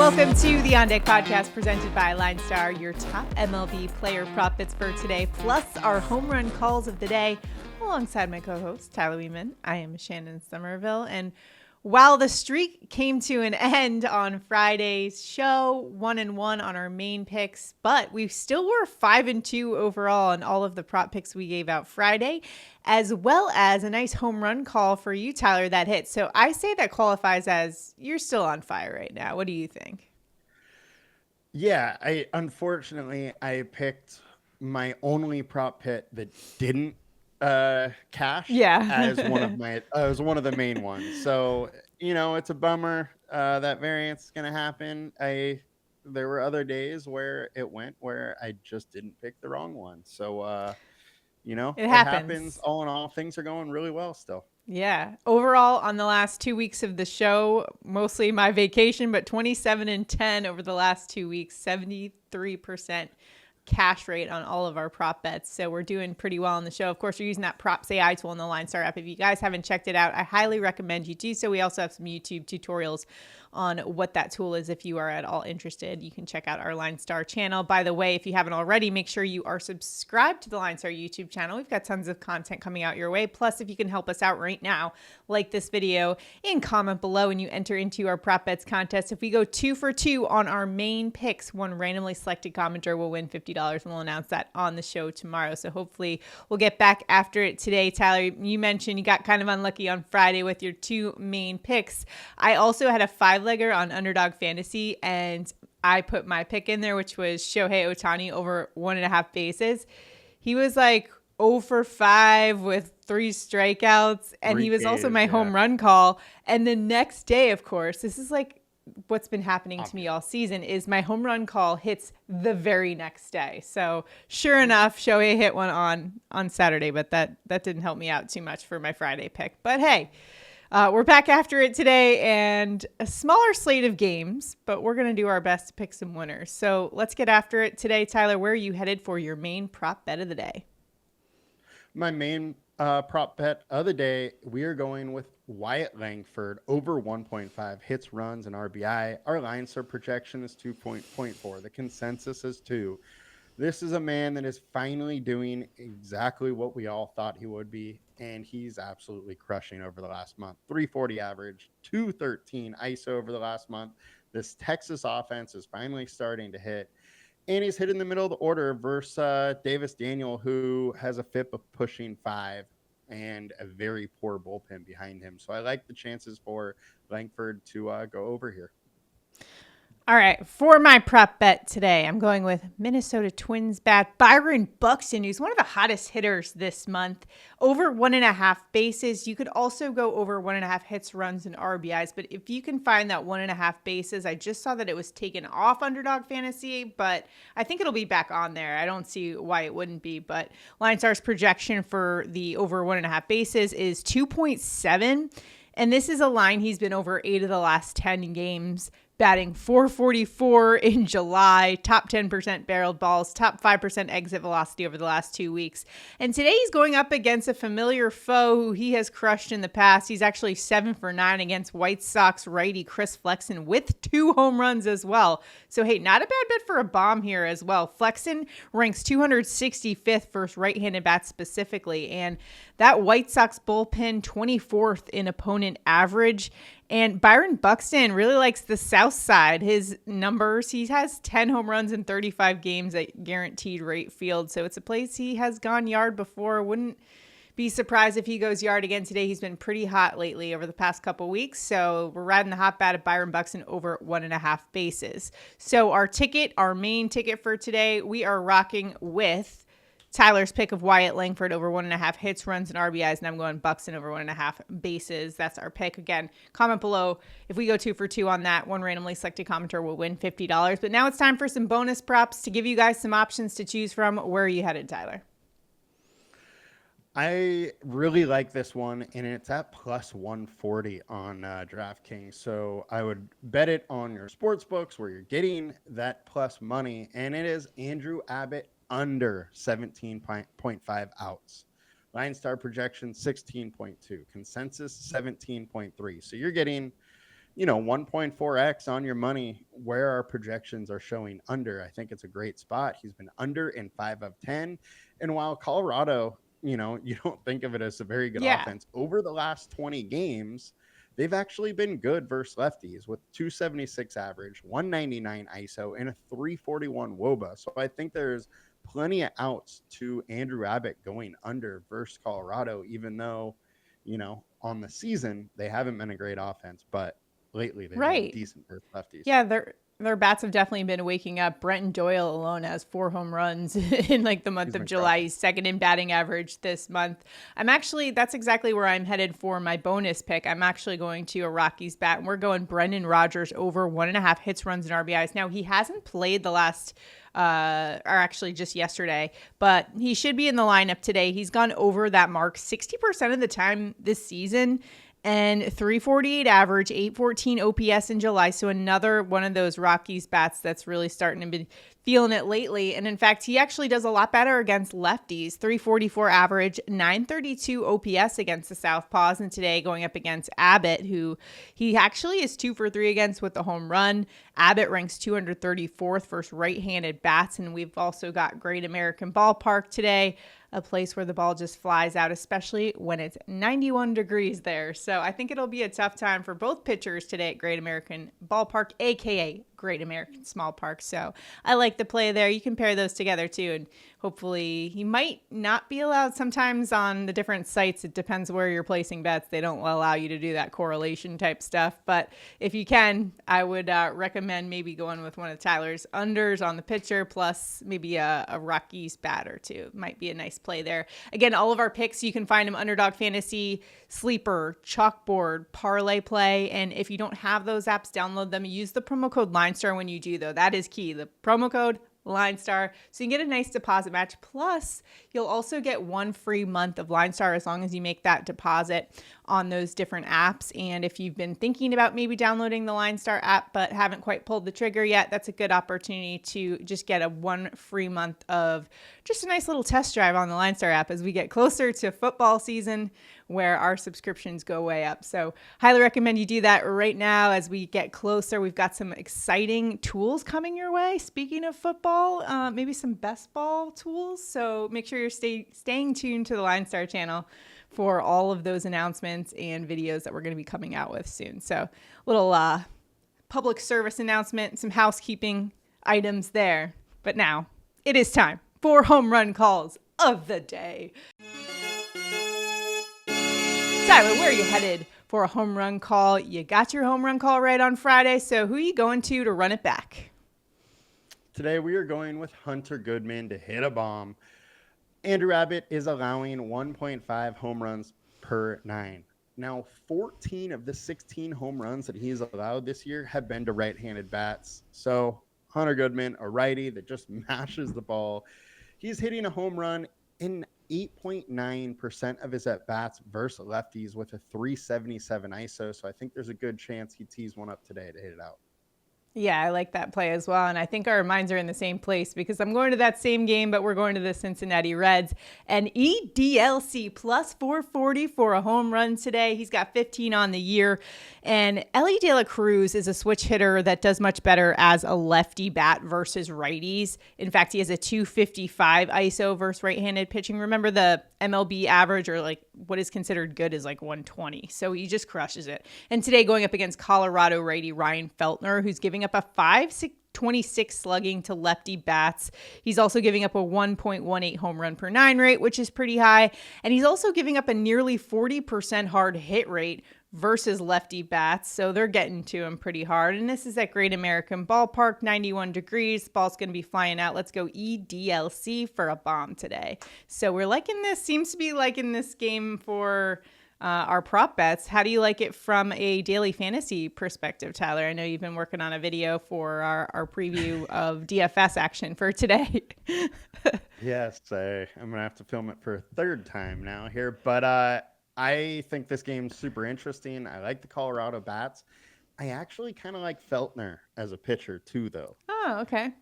Welcome to the On Deck podcast presented by LineStar, your top MLB player prop bets for today, plus our home run calls of the day, alongside my co-host, Tyler Wiemann. I am Shannon Sommerville, and while the streak came to an end on Friday's show, 1-1 on our main picks, but we still were 5-2 overall on all of the prop picks we gave out Friday, as well as a nice home run call for you, Tyler, that hit. So I say that qualifies as you're still on fire right now. What do you think? Yeah, unfortunately I picked my only prop pit that didn't cash as one of the main ones. So, it's a bummer that variance is going to happen. There were other days where it went where I just didn't pick the wrong one. So, it happens. All in all, things are going really well still. Yeah. Overall, on the last 2 weeks of the show, mostly my vacation, but 27-10 over the last 2 weeks, 73% cash rate on all of our prop bets. So we're doing pretty well on the show. Of course, we're using that Props AI tool in the LineStar app. If you guys haven't checked it out, I highly recommend you do so. We also have some YouTube tutorials on what that tool is. If you are at all interested, you can check out our LineStar channel. By the way, if you haven't already, make sure you are subscribed to the LineStar YouTube channel. We've got tons of content coming out your way. Plus, if you can help us out right now, like this video and comment below and you enter into our prop bets contest. If we go 2 for 2 on our main picks, one randomly selected commenter will win $50, and we'll announce that on the show tomorrow. So hopefully we'll get back after it today. Tyler, you mentioned you got kind of unlucky on Friday with your 2 main picks. I also had a 5-legger on Underdog Fantasy, and I put my pick in there, which was Shohei Ohtani over 1.5 bases. He was like 0 for 5 with 3 strikeouts, and he was also my home run call. And the next day, of course, this is like what's been happening to me all season, is my home run call hits the very next day. So sure enough, Shohei hit one on Saturday, but that didn't help me out too much for my Friday pick. But hey, we're back after it today, and a smaller slate of games, but we're going to do our best to pick some winners. So let's get after it today. Tyler, where are you headed for your main prop bet of the day? My main prop bet of the day, we are going with Wyatt Langford over 1.5 hits, runs, and RBI. Our LineStar projection is 2.4. The consensus is 2. This is a man that is finally doing exactly what we all thought he would be, and he's absolutely crushing over the last month. 340 average, 213 ISO over the last month. This Texas offense is finally starting to hit. And he's hit in the middle of the order versus Davis Daniel, who has a FIP of pushing 5 and a very poor bullpen behind him. So I like the chances for Langford to go over here. All right, for my prop bet today, I'm going with Minnesota Twins bat Byron Buxton, who's one of the hottest hitters this month. Over 1.5 bases. You could also go over 1.5 hits, runs, and RBIs. But if you can find that 1.5 bases, I just saw that it was taken off Underdog Fantasy, but I think it'll be back on there. I don't see why it wouldn't be. But LineStar's projection for the over 1.5 bases is 2.7. And this is a line he's been over 8 of the last 10 games, batting .444 in July, top 10% barreled balls, top 5% exit velocity over the last 2 weeks. And today he's going up against a familiar foe who he has crushed in the past. He's actually 7 for 9 against White Sox righty Chris Flexen with 2 home runs as well. So, hey, not a bad bet for a bomb here as well. Flexen ranks 265th versus right-handed bats specifically. And that White Sox bullpen 24th in opponent average. And Byron Buxton really likes the South Side. His numbers, he has 10 home runs in 35 games at guaranteed rate field. So it's a place he has gone yard before. Wouldn't be surprised if he goes yard again today. He's been pretty hot lately over the past couple weeks. So we're riding the hot bat of Byron Buxton over 1.5 bases. So our main ticket for today, we are rocking with Tyler's pick of Wyatt Langford over 1.5 hits, runs, and RBIs, and I'm going Buxton over 1.5 bases. That's our pick. Again, comment below if we go 2 for 2 on that. One randomly selected commenter will win $50. But now it's time for some bonus props to give you guys some options to choose from. Where are you headed, Tyler? I really like this one, and it's at plus 140 on DraftKings. So I would bet it on your sports books where you're getting that plus money, and it is Andrew Abbott under 17.5 outs. LineStar projection 16.2, consensus 17.3. So you're getting, 1.4x on your money where our projections are showing under. I think it's a great spot. He's been under in 5 of 10. And while Colorado, you don't think of it as a very good Yeah. offense, over the last 20 games, they've actually been good versus lefties with 276 average, 199 ISO, and a 341 WOBA. So I think there's plenty of outs to Andrew Abbott going under versus Colorado, even though, on the season, they haven't been a great offense, but lately they've been Right. decent versus lefties. Yeah, their bats have definitely been waking up. Brenton Doyle alone has 4 home runs in like the month He's of been July. crushing. He's second in batting average this month. That's exactly where I'm headed for my bonus pick. I'm actually going to a Rockies bat, and we're going Brendan Rodgers over 1.5 hits, runs, and RBIs. Now, he hasn't played the last or actually just yesterday, but he should be in the lineup today. He's gone over that mark 60% of the time this season, and 348 average, 814 OPS in July. So another one of those Rockies bats that's really starting to be feeling it lately. And in fact, he actually does a lot better against lefties. 344 average, 932 OPS against the Southpaws. And today going up against Abbott, who he actually is 2 for 3 against with the home run. Abbott ranks 234th versus right-handed bats. And we've also got Great American Ballpark today, a place where the ball just flies out, especially when it's 91 degrees there. So I think it'll be a tough time for both pitchers today at Great American Ballpark, aka Great American Small Park. So I like the play there. You can pair those together too, and hopefully he might not be allowed sometimes on the different sites. It depends where you're placing bets. They don't allow you to do that correlation type stuff. But if you can, I would recommend maybe going with one of Tyler's unders on the pitcher, plus maybe a Rockies bat or two. Might be a nice play there. Again, all of our picks, you can find them Underdog Fantasy, Sleeper, Chalkboard, ParlayPlay. And if you don't have those apps, download them. Use the promo code LineStar when you do, though. That is key. The promo code LineStar, so you can get a nice deposit match. Plus, you'll also get 1 free month of LineStar as long as you make that deposit on those different apps. And if you've been thinking about maybe downloading the LineStar app but haven't quite pulled the trigger yet, that's a good opportunity to just get a 1 free month of just a nice little test drive on the LineStar app as we get closer to football season, where our subscriptions go way up. So highly recommend you do that right now as we get closer. We've got some exciting tools coming your way. Speaking of football, maybe some best ball tools. So make sure you're staying tuned to the LineStar channel for all of those announcements and videos that we're going to be coming out with soon. So little public service announcement, some housekeeping items there. But now it is time for home run calls of the day. Tyler, where are you headed for a home run call? You got your home run call right on Friday, so who are you going to run it back? Today we are going with Hunter Goodman to hit a bomb. Andrew Abbott is allowing 1.5 home runs per 9. Now, 14 of the 16 home runs that he's allowed this year have been to right-handed bats. So Hunter Goodman, a righty that just mashes the ball. He's hitting a home run in 8.9% of his at-bats versus lefties with a 377 ISO. So I think there's a good chance he tees one up today to hit it out. Yeah, I like that play as well. And I think our minds are in the same place because I'm going to that same game, but we're going to the Cincinnati Reds. And EDLC plus 440 for a home run today. He's got 15 on the year. And Elly Cruz is a switch hitter that does much better as a lefty bat versus righties. In fact, he has a 255 ISO versus right-handed pitching. Remember, the MLB average, or like what is considered good, is like 120. So he just crushes it. And today going up against Colorado righty Ryan Feltner, who's giving up a 5.26 slugging to lefty bats. He's also giving up a 1.18 home run per 9 rate, which is pretty high. And he's also giving up a nearly 40% hard hit rate versus lefty bats. So they're getting to him pretty hard. And this is at Great American Ballpark, 91 degrees. Ball's going to be flying out. Let's go EDLC for a bomb today. So we're liking this. Seems to be liking this game for our prop bets. How do you like it from a daily fantasy perspective, Tyler? I know you've been working on a video for our preview of DFS action for today. Yes, I'm going to have to film it for a third time now here. But I think this game's super interesting. I like the Colorado bats. I actually kind of like Feltner as a pitcher too, though. Oh, okay.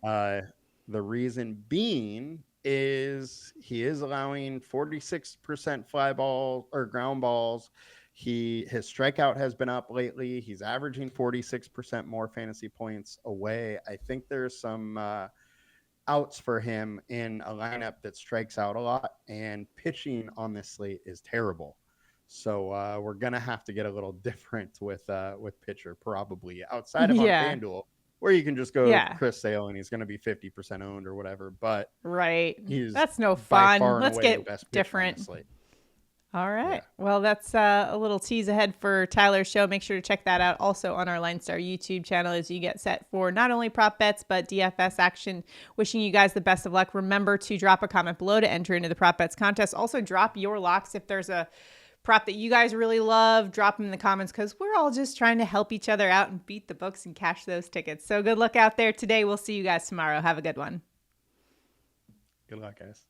The reason being is he is allowing 46% fly ball or ground balls. His strikeout has been up lately. He's averaging 46% more fantasy points away. I think there's some outs for him in a lineup that strikes out a lot, and pitching on this slate is terrible. So we're gonna have to get a little different with pitcher, probably outside of on Yeah. FanDuel, where you can just go Yeah. Chris Sale and he's gonna be 50% owned or whatever. But Right. he's That's no by fun. far and Let's away the get best pitcher on different. the slate. All right. Yeah. Well, that's a little tease ahead for Tyler's show. Make sure to check that out also on our LineStar YouTube channel as you get set for not only prop bets, but DFS action. Wishing you guys the best of luck. Remember to drop a comment below to enter into the prop bets contest. Also, drop your locks if there's a prop that you guys really love. Drop them in the comments because we're all just trying to help each other out and beat the books and cash those tickets. So good luck out there today. We'll see you guys tomorrow. Have a good one. Good luck, guys.